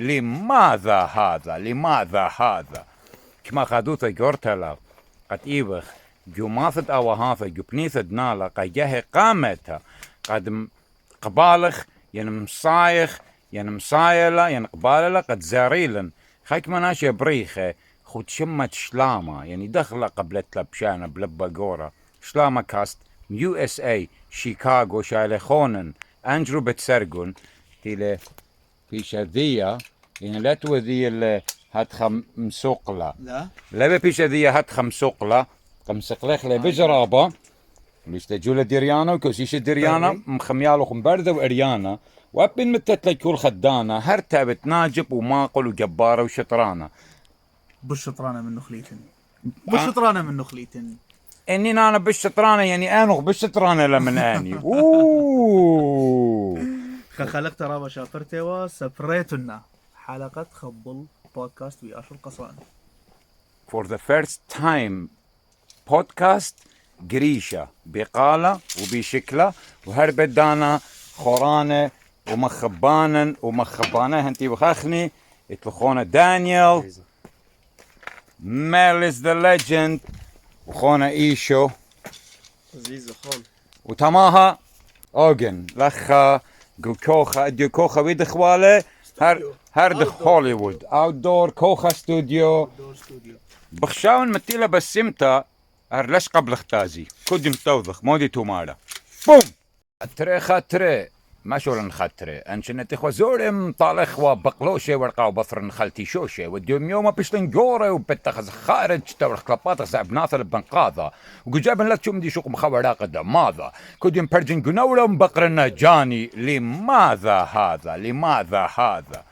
لماذا هذا لماذا هذا كما خدوث جورتلا قد إيبخ جماثد أو هذا جبنيثد نالا قد جه قامتها قد قبالخ مصايخ مصايلة قبالة قد زاريلن خاك مناش بريخة خود شمت شلامة دخلة قبلت لبشانة بلبقورة شلامة كاست USA شيكاغو شالخونن أنجرو بتسرقون تيلي في شذية لا توذي اللي هتخم مسوقلة لا في شذية هتخم سوقلة قمسقلخ لي بجرابة ليش تجولة ديريانا وكوسيش ديريانا مخميالو خمبردة وإريانا وابن متتلي كل خدانة هرتبت ناجب وماقل وجبارة وشطرانة بالشطرانة من نخليتن بالشطرانة من نخليتن اني انا بالشطرانة انو بالشطرانة لمن اني خلقت رابا شاطرتي وسبريتنا حلقة خبل بودكاست بأشر القصران for the first time بودكاست قريشة بقالة وبشكلة وهربدانا خورانة ومخبانا ومخبانة هنتي وخخني اتلخونا دانيال ميلز ذا ليجند وخونا ايشو عزيزة خون وتماها اوجن لخا كوخا اديو كوخا ويد خواله هرد هوليوود اوت دور كوخا ستوديو بخشاون متيلا بسمتا هرلش قبل اختازي كودم توضخ مودي تومارا بوم تري خاطري ما شغل خاطري انشنتي خوزورم طالخ وبقلوشه ورقا وبصر خالتي شوشه وديوم يوم بشلن جوره وبتخز خارج تورخ كلابات صعب ناثر بنقاضه وجابن لا تشوم دي شوق مخبر قدام ماذا كودم برجن جنورم بقرنا جاني لماذا هذا